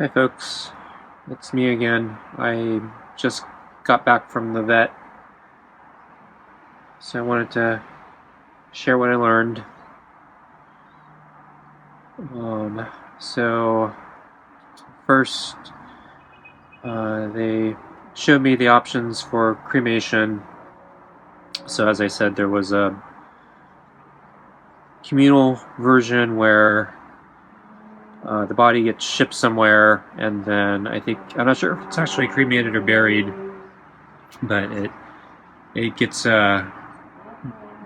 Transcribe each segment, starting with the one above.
Hi folks, it's me again. I just got back from the vet, so I wanted to share what I learned. So first, they showed me the options for cremation. So as I said, there was a communal version where the body gets shipped somewhere, and then I'm not sure if it's actually cremated or buried, but it gets done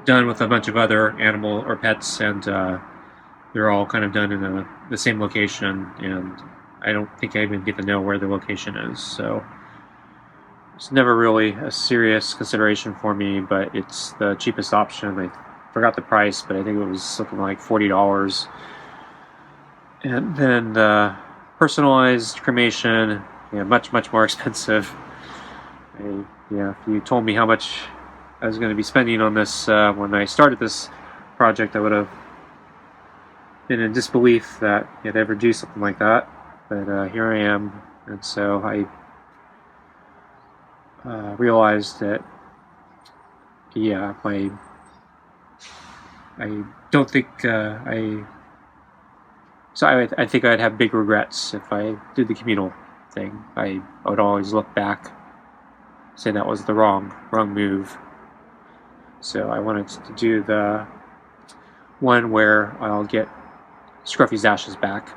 with a bunch of other animal or pets, and they're all kind of done in the same location, and I don't think I even get to know where the location is, so it's never really a serious consideration for me, but it's the cheapest option. I forgot the price, but I think it was something like $40. And then the personalized cremation, much more expensive. If you told me how much I was going to be spending on this when I started this project, I would have been in disbelief that you'd ever do something like that. But here I am, and so I realized that, I don't think I think I'd have big regrets if I did the communal thing. I would always look back, say that was the wrong move. So I wanted to do the one where I'll get Scruffy's ashes back,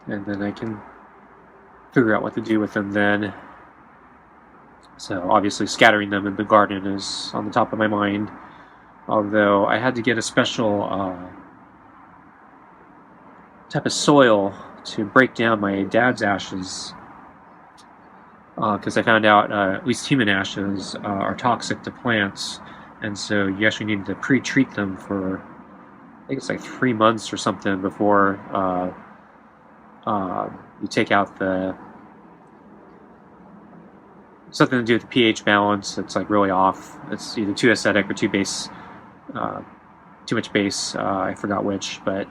and then I can figure out what to do with them then. So obviously scattering them in the garden is on the top of my mind, although I had to get a special type of soil to break down my dad's ashes, because I found out at least human ashes are toxic to plants, and so you actually need to pre-treat them for, I think it's like 3 months or something before you take out something to do with the pH balance. It's like really off. It's either too acidic or too base, too much base. I forgot which, but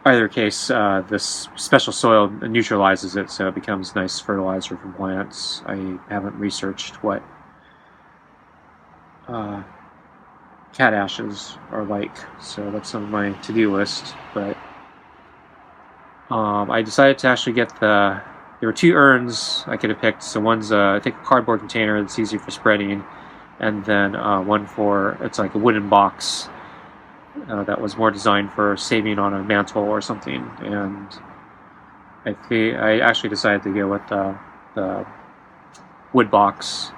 either case, this special soil neutralizes it, so it becomes nice fertilizer for plants. I haven't researched what cat ashes are like, so that's on my to-do list. But I decided to actually get there were 2 urns I could have picked. So one's I think a cardboard container that's easy for spreading, and then one it's like a wooden box that was more designed for saving on a mantle or something. And I actually decided to go with the wood box.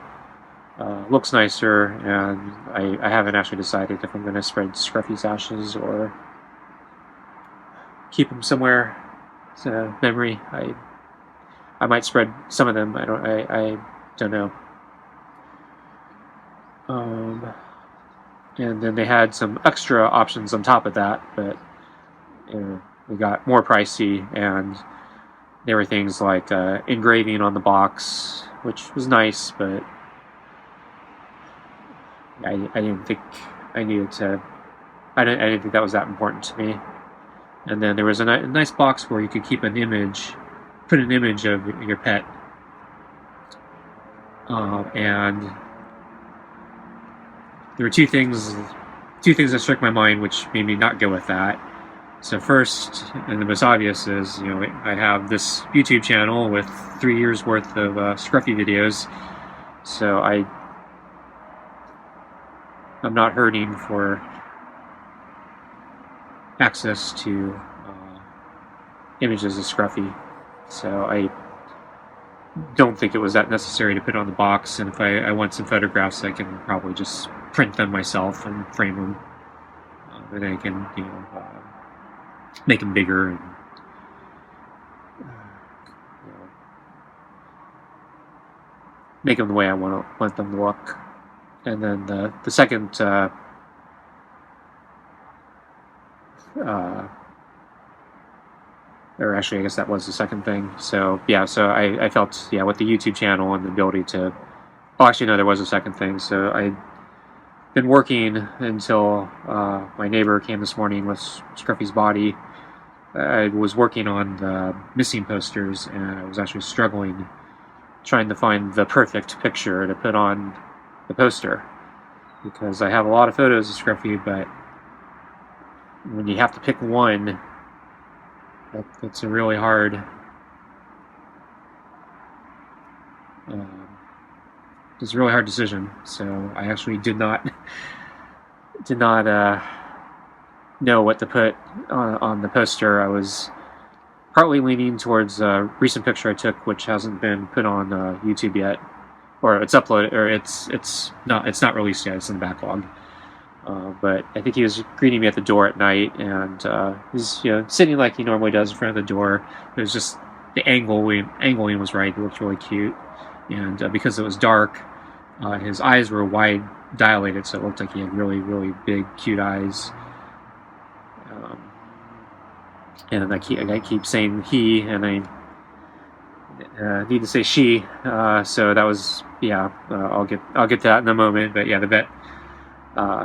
Looks nicer, and I haven't actually decided if I'm going to spread Scruffy's ashes or keep them somewhere as a memory. I might spread some of them. I don't know. And then they had some extra options on top of that, but they got more pricey, and there were things like engraving on the box, which was nice, but I didn't think I needed to. I didn't think that was that important to me. And then there was a nice box where you could keep an image, put an image of your pet, and there were two things that struck my mind which made me not go with that. So first, and the most obvious, is I have this YouTube channel with 3 years worth of Scruffy videos, so I'm not hurting for access to images of Scruffy. So I don't think it was that necessary to put on the box, and if I want some photographs, I can probably just print them myself and frame them, and I can make them bigger and make them the way I want them to look. And then the second or actually, I guess that was the second thing. So I felt with the YouTube channel and the ability to. Oh, actually, no, there was a second thing. So I'd been working until my neighbor came this morning with Scruffy's body, I was working on the missing posters, and I was actually struggling trying to find the perfect picture to put on the poster, because I have a lot of photos of Scruffy, but when you have to pick one, it's a really hard it's a really hard decision. So I actually did not know what to put on the poster. I was partly leaning towards a recent picture I took, which hasn't been put on YouTube yet, or it's uploaded, or it's not released yet. It's in the backlog. But I think he was greeting me at the door at night, and he's sitting like he normally does in front of the door. It was just the angling was right. He looked really cute, and because it was dark, his eyes were wide dilated, so it looked like he had really, really big, cute eyes. And I keep saying he, and I need to say she. So that was I'll get to that in a moment. But yeah, the vet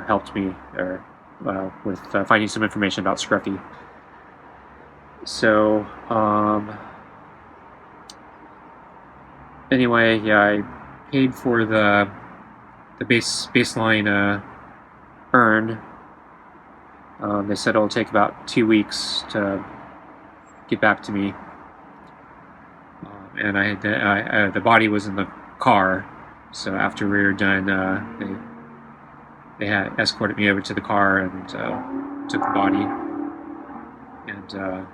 helped me with finding some information about Scruffy. So anyway, yeah, I paid for the baseline urn. They said it'll take about 2 weeks to get back to me, and the body was in the car. So after we were done, they had escorted me over to the car and took the body. And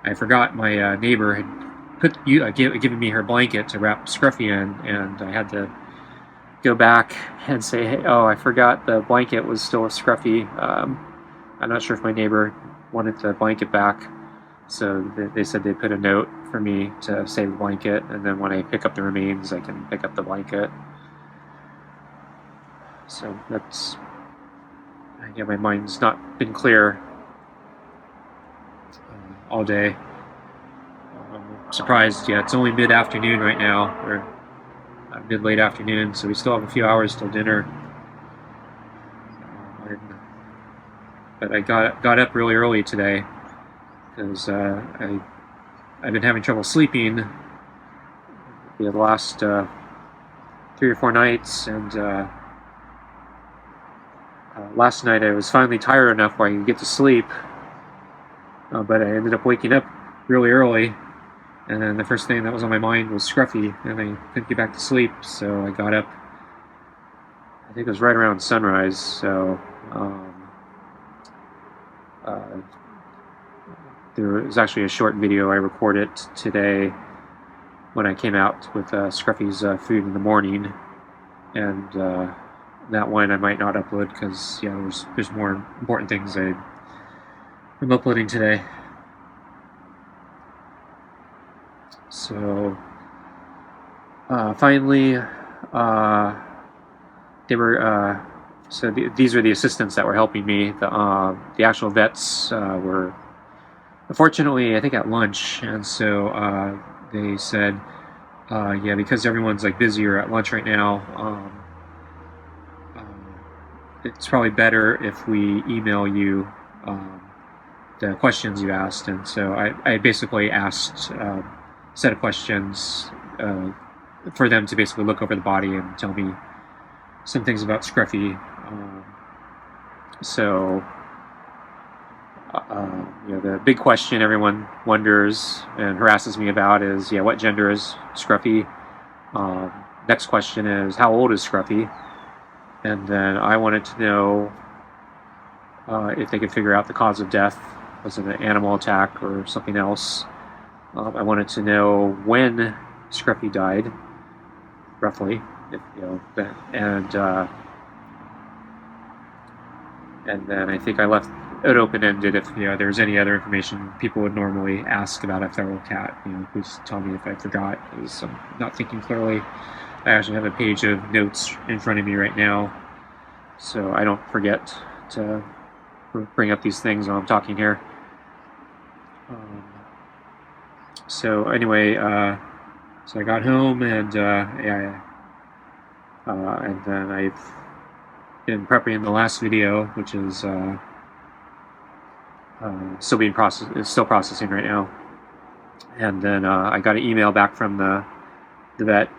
I forgot my neighbor had given me her blanket to wrap Scruffy in, and I had to go back and say, hey, oh, I forgot the blanket was still with Scruffy. I'm not sure if my neighbor wanted the blanket back, so they said they put a note for me to save the blanket, and then when I pick up the remains, I can pick up the blanket. So that's, yeah, my mind's not been clear all day. I'm surprised, yeah, it's only mid-afternoon right now, or mid-late afternoon, so we still have a few hours till dinner. But I got up really early today because I've been having trouble sleeping the last 3 or 4 nights, and last night I was finally tired enough where I could get to sleep, but I ended up waking up really early, and then the first thing that was on my mind was Scruffy, and I couldn't get back to sleep, so I got up, I think it was right around sunrise. So there was actually a short video I recorded today when I came out with Scruffy's food in the morning, and that one I might not upload because there's more important things I'm uploading today. So finally, they were these are the assistants that were helping me. The actual vets were unfortunately, I think, at lunch, and so they said, yeah, because everyone's like busy or at lunch right now, it's probably better if we email you the questions you asked. And so I basically asked a set of questions for them to basically look over the body and tell me some things about Scruffy. The big question everyone wonders and harasses me about is, what gender is Scruffy? Next question is, how old is Scruffy? And then I wanted to know if they could figure out the cause of death. Was it an animal attack or something else? I wanted to know when Scruffy died, roughly, and then I think I left it open-ended if there's any other information people would normally ask about a feral cat. Please tell me if I forgot, because I'm not thinking clearly. I actually have a page of notes in front of me right now, so I don't forget to bring up these things while I'm talking here. So anyway, so I got home, and and then I've been prepping the last video, which is still being processed. It's still processing right now. And then I got an email back from the vet,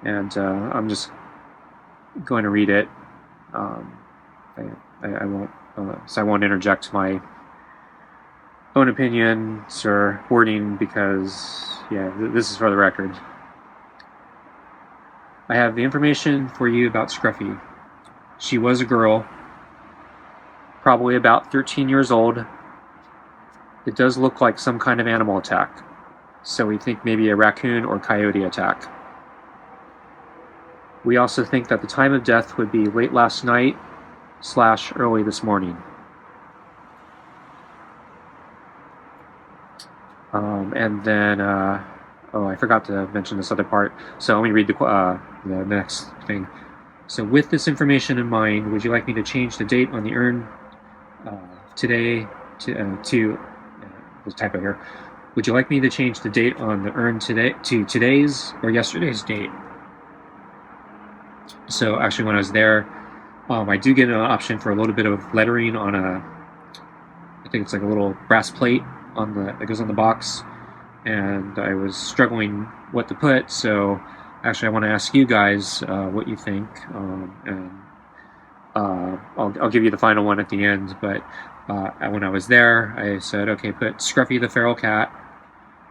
and I'm just going to read it. I won't, so I won't interject my own opinions or wording because, yeah, this is for the record. I have the information for you about Scruffy. She was a girl, probably about 13 years old. It does look like some kind of animal attack, so we think maybe a raccoon or coyote attack. We also think that the time of death would be late last night / early this morning. And then, I forgot to mention this other part. So let me read the next thing. So with this information in mind, would you like me to change the date on the urn today to this typo here? Would you like me to change the date on the urn today to today's or yesterday's date? So actually, when I was there, I do get an option for a little bit of lettering on I think it's like a little brass plate that goes on the box, and I was struggling what to put. So actually, I want to ask you guys what you think, and I'll give you the final one at the end. But when I was there, I said, okay, put Scruffy the Feral Cat,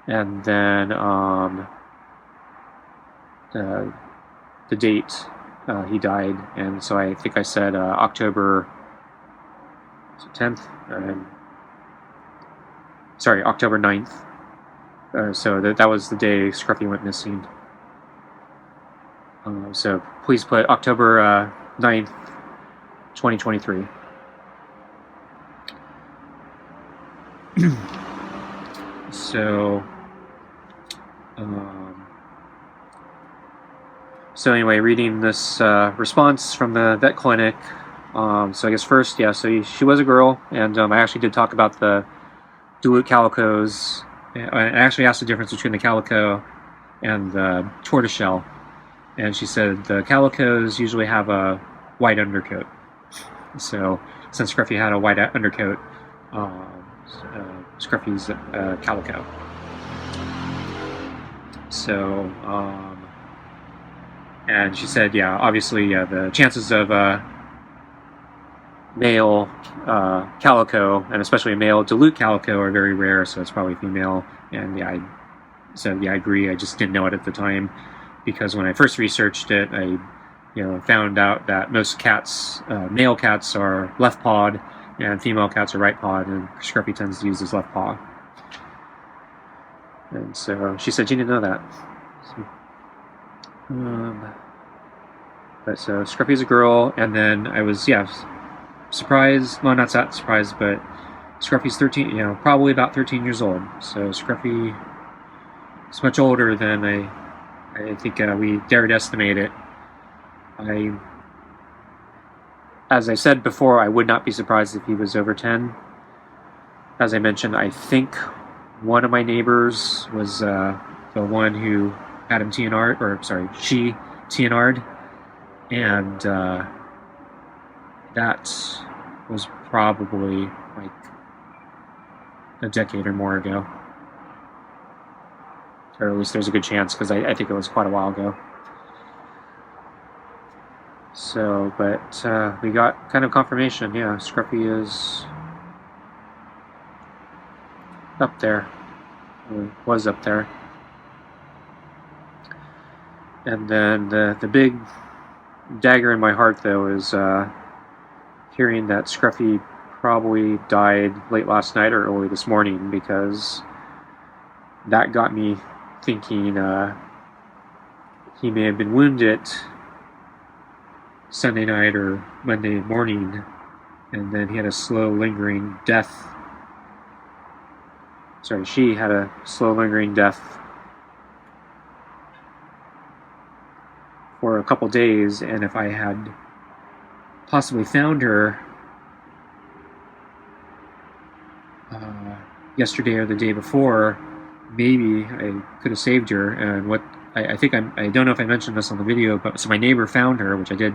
and then the date he died, and so I think I said October 10th, sorry, October 9th. So that was the day Scruffy went missing. So please put October 9th, 2023. So anyway, reading this response from the vet clinic. So I guess first, yeah, so she was a girl, and I actually did talk about the Duluth calicos. I actually asked the difference between the calico and the tortoiseshell, and she said the calicos usually have a white undercoat. So since Scruffy had a white undercoat, Scruffy's calico. So, and she said, yeah, obviously the chances of male calico, and especially a male Duluth calico, are very rare, so it's probably female. And yeah, I agree. I just didn't know it at the time, because when I first researched it, I found out that most cats, male cats, are left pawed, and female cats are right pawed, and Scruffy tends to use his left paw. And so she said she didn't know that. But so Scruffy's a girl, and then I was, surprised. Well, not that surprised, but Scruffy's 13, probably about 13 years old. So Scruffy is much older than I think we dared estimate it. As I said before, I would not be surprised if he was over 10. As I mentioned, I think one of my neighbors was the one who had him TNR'd, or sorry, she TNR'd, and that was probably like a decade or more ago. Or at least there's a good chance, because I think it was quite a while ago. So, but we got kind of confirmation, yeah, Scruffy is up there, or was up there. And then the big dagger in my heart, though, is hearing that Scruffy probably died late last night or early this morning, because that got me thinking he may have been wounded Sunday night or Monday morning, and then he had a slow, lingering death. Sorry, she had a slow, lingering death for a couple days, and if I had possibly found her yesterday or the day before, maybe I could have saved her. And what I think I don't know if I mentioned this on the video, but so my neighbor found her, which I did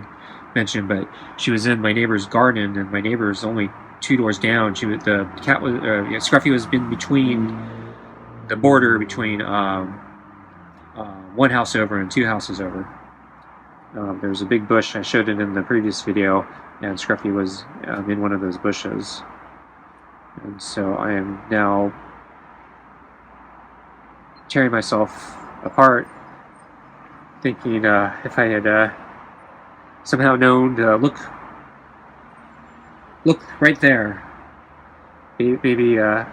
mention, but she was in my neighbor's garden, and my neighbor's only 2 doors down. The cat was Scruffy was in between the border between one house over and 2 houses over. There was a big bush. I showed it in the previous video, and Scruffy was in one of those bushes. And so I am now tearing myself apart, thinking if I had somehow known to look right there, maybe I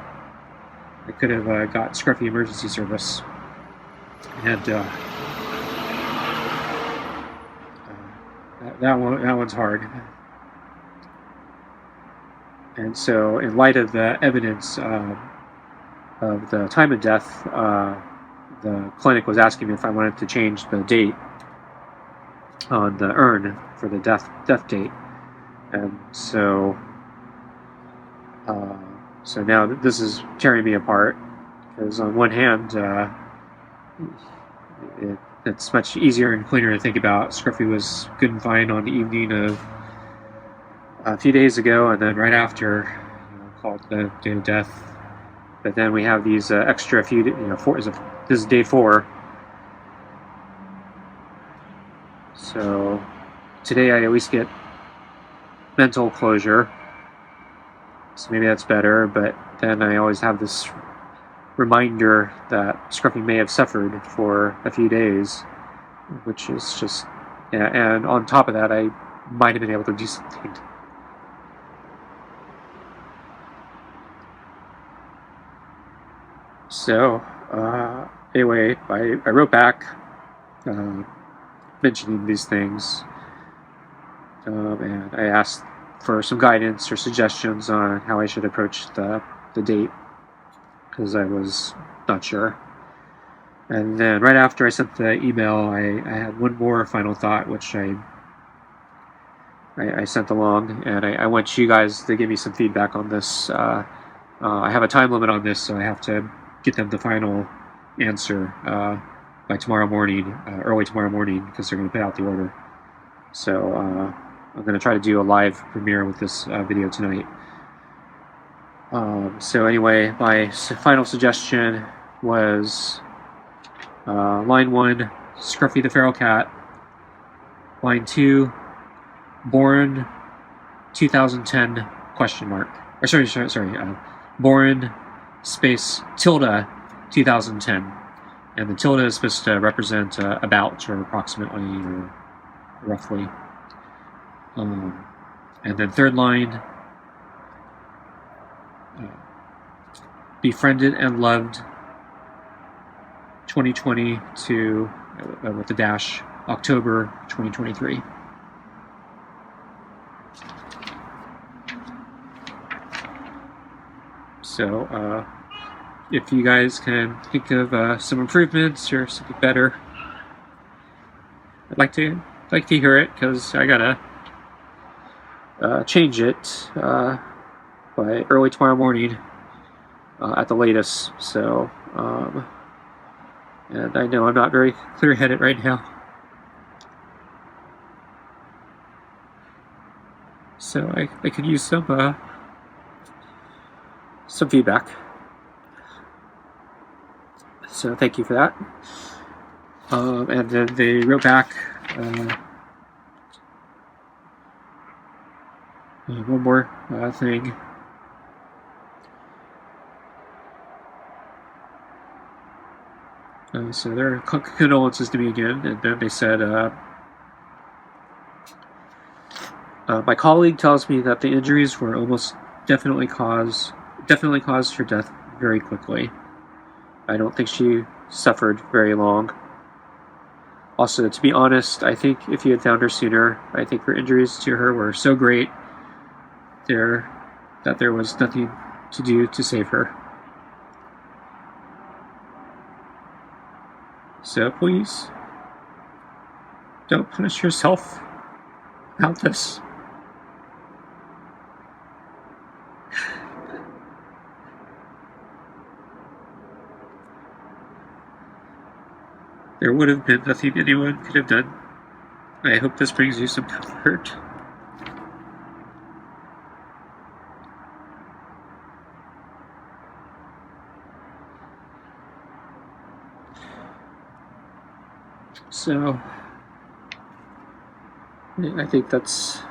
could have got Scruffy emergency service. And that one's hard. And so, in light of the evidence of the time of death, the clinic was asking me if I wanted to change the date on the urn for the death date. And so so now this is tearing me apart, because on one hand, it's much easier and cleaner to think about. Scruffy was good and fine on the evening of a few days ago, and then right after, called the day of death. But then we have these extra few, this is day 4. So today I at least get mental closure, so maybe that's better. But then I always have this reminder that Scruffy may have suffered for a few days, which is just, and on top of that, I might have been able to do something. So anyway, I wrote back mentioning these things, and I asked for some guidance or suggestions on how I should approach the date, because I was not sure. And then right after I sent the email, I had one more final thought, which I sent along, and I want you guys to give me some feedback on this. I have a time limit on this, so I have to get them the final answer by tomorrow morning, early tomorrow morning, because they're going to put out the order. So I'm going to try to do a live premiere with this video tonight. So anyway, my final suggestion was line 1, Scruffy the Feral Cat. Line 2, born 2010 question mark. Or sorry, born space tilde 2010. And the tilde is supposed to represent about, or approximately, or roughly. And then third line, Befriended and Loved 2020 to, with the dash, October 2023. So if you guys can think of some improvements or something better, I'd like to hear it, because I gotta change it by early tomorrow morning at the latest. So and I know I'm not very clear-headed right now, so I could use some feedback. So thank you for that. And then they wrote back one more thing. So their condolences to me again, and then they said, my colleague tells me that the injuries were almost definitely caused her death very quickly. I don't think she suffered very long. Also, to be honest, I think if you had found her sooner, I think her injuries to her were so great that there was nothing to do to save her. So please, don't punish yourself about this. there would have been nothing anyone could have done. I hope this brings you some comfort. So, I think that's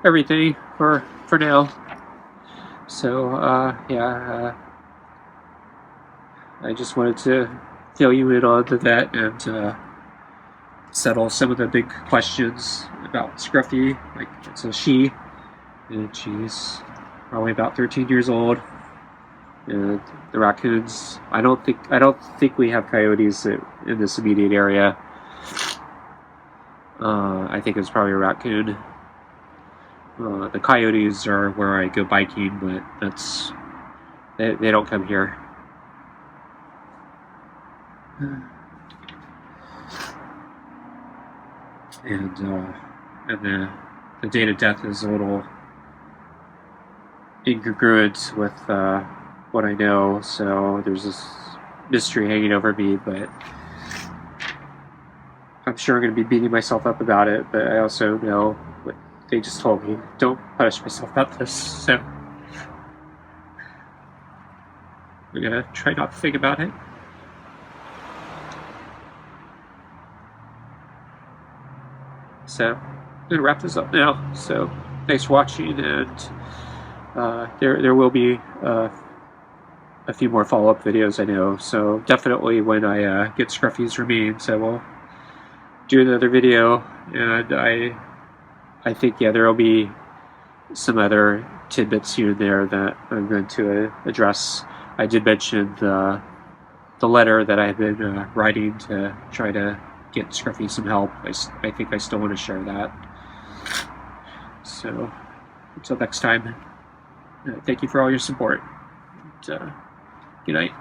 everything for now. So, yeah, I just wanted to fill you in on that and settle some of the big questions about Scruffy. Like, it's a she, and she's probably about 13 years old. And the raccoons, I don't think we have coyotes in this immediate area. I think it's probably a raccoon. The coyotes are where I go biking, but they don't come here. And the date of death is a little incongruent with what I know, so there's this mystery hanging over me, but I'm sure I'm going to be beating myself up about it, but I also know what they just told me. Don't punish myself about this, so I'm going to try not to think about it. So I'm going to wrap this up now, so thanks for watching, and there will be a few more follow-up videos, I know, so definitely when I get Scruffy's remains, I will do another video, and I think, yeah, there will be some other tidbits here and there that I'm going to address. I did mention the letter that I've been writing to try to get Scruffy some help. I think I still want to share that. So, until next time, thank you for all your support. And, good night.